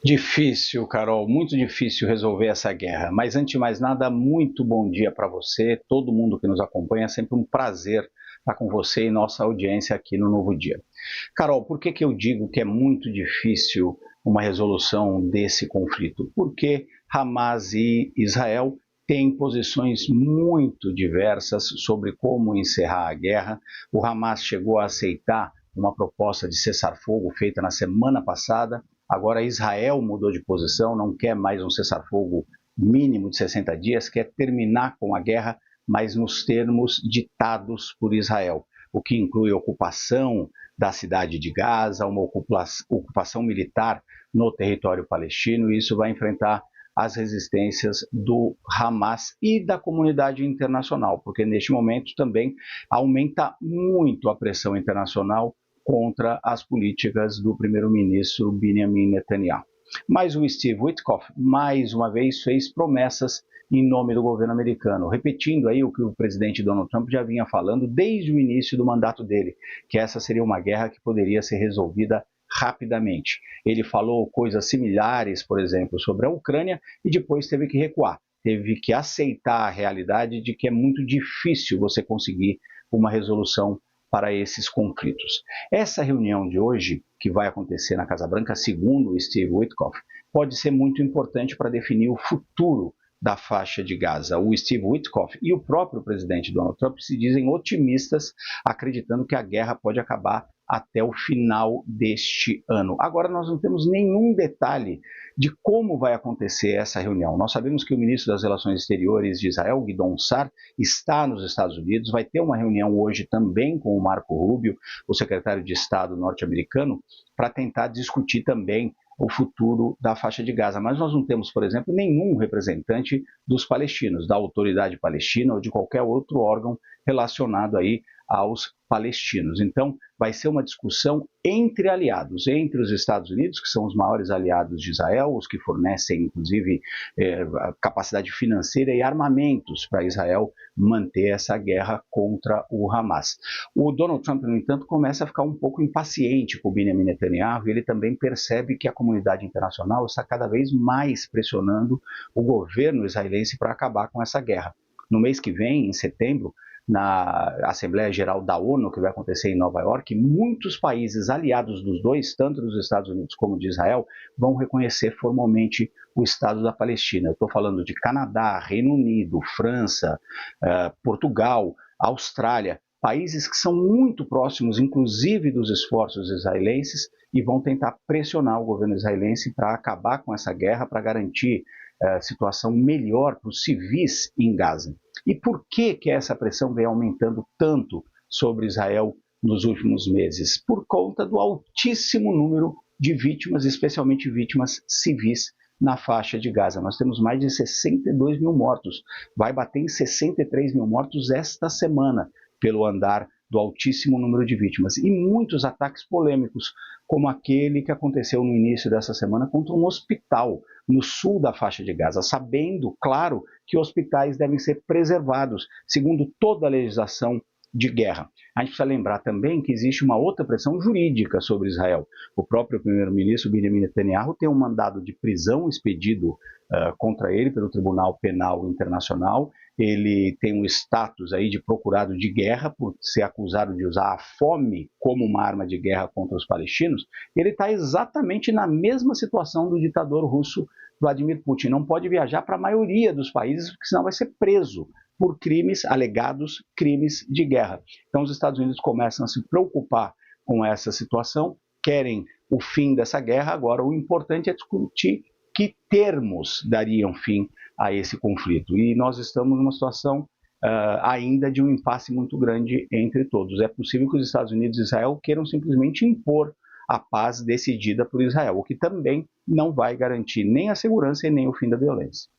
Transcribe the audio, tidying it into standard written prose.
Difícil, Carol, muito difícil resolver essa guerra. Mas antes de mais nada, muito bom dia para você, todo mundo que nos acompanha. É sempre um prazer estar com você e nossa audiência aqui no Novo Dia. Carol, por que eu digo que é muito difícil uma resolução desse conflito? Porque Hamas e Israel têm posições muito diversas sobre como encerrar a guerra. O Hamas chegou a aceitar uma proposta de cessar-fogo feita na semana passada. Agora Israel mudou de posição, não quer mais um cessar-fogo mínimo de 60 dias, quer terminar com a guerra, mas nos termos ditados por Israel, o que inclui a ocupação da cidade de Gaza, uma ocupação militar no território palestino, e isso vai enfrentar as resistências do Hamas e da comunidade internacional, porque neste momento também aumenta muito a pressão internacional contra as políticas do primeiro-ministro Benjamin Netanyahu. Mas o Steve Witkoff, mais uma vez, fez promessas em nome do governo americano, repetindo aí o que o presidente Donald Trump já vinha falando desde o início do mandato dele, que essa seria uma guerra que poderia ser resolvida rapidamente. Ele falou coisas similares, por exemplo, sobre a Ucrânia e depois teve que recuar. Teve que aceitar a realidade de que é muito difícil você conseguir uma resolução para esses conflitos. Essa reunião de hoje, que vai acontecer na Casa Branca, segundo Steve Witkoff, pode ser muito importante para definir o futuro da faixa de Gaza. O Steve Witkoff e o próprio presidente Donald Trump se dizem otimistas, acreditando que a guerra pode acabar até o final deste ano. Agora, nós não temos nenhum detalhe de como vai acontecer essa reunião. Nós sabemos que o ministro das Relações Exteriores de Israel, Gideon Sa'ar, está nos Estados Unidos, vai ter uma reunião hoje também com o Marco Rubio, o secretário de Estado norte-americano, para tentar discutir também o futuro da faixa de Gaza. Mas nós não temos, por exemplo, nenhum representante dos palestinos, da autoridade palestina ou de qualquer outro órgão relacionado aí aos palestinos. Então, vai ser uma discussão entre aliados, entre os Estados Unidos, que são os maiores aliados de Israel, os que fornecem, inclusive, capacidade financeira e armamentos para Israel manter essa guerra contra o Hamas. O Donald Trump, no entanto, começa a ficar um pouco impaciente com o Benjamin Netanyahu, e ele também percebe que a comunidade internacional está cada vez mais pressionando o governo israelense para acabar com essa guerra. No mês que vem, em setembro, na Assembleia Geral da ONU, que vai acontecer em Nova York, muitos países aliados dos dois, tanto dos Estados Unidos como de Israel, vão reconhecer formalmente o Estado da Palestina. Eu estou falando de Canadá, Reino Unido, França, Portugal, Austrália, países que são muito próximos, inclusive, dos esforços israelenses, e vão tentar pressionar o governo israelense para acabar com essa guerra, para garantir situação melhor para os civis em Gaza. E por que essa pressão vem aumentando tanto sobre Israel nos últimos meses? Por conta do altíssimo número de vítimas, especialmente vítimas civis na faixa de Gaza. Nós temos mais de 62 mil mortos, vai bater em 63 mil mortos esta semana, pelo andar do altíssimo número de vítimas. E muitos ataques polêmicos, como aquele que aconteceu no início dessa semana contra um hospital no sul da faixa de Gaza, sabendo, claro, que hospitais devem ser preservados, segundo toda a legislação de guerra. A gente precisa lembrar também que existe uma outra pressão jurídica sobre Israel. O próprio primeiro-ministro Benjamin Netanyahu tem um mandado de prisão expedido contra ele pelo Tribunal Penal Internacional. Ele tem um status aí de procurado de guerra por ser acusado de usar a fome como uma arma de guerra contra os palestinos. Ele está exatamente na mesma situação do ditador russo Vladimir Putin. Não pode viajar para a maioria dos países, porque senão vai ser preso por crimes, alegados crimes de guerra. Então os Estados Unidos começam a se preocupar com essa situação, querem o fim dessa guerra. Agora o importante é discutir que termos dariam fim a esse conflito. E nós estamos numa situação ainda de um impasse muito grande entre todos. É possível que os Estados Unidos e Israel queiram simplesmente impor a paz decidida por Israel, o que também não vai garantir nem a segurança e nem o fim da violência.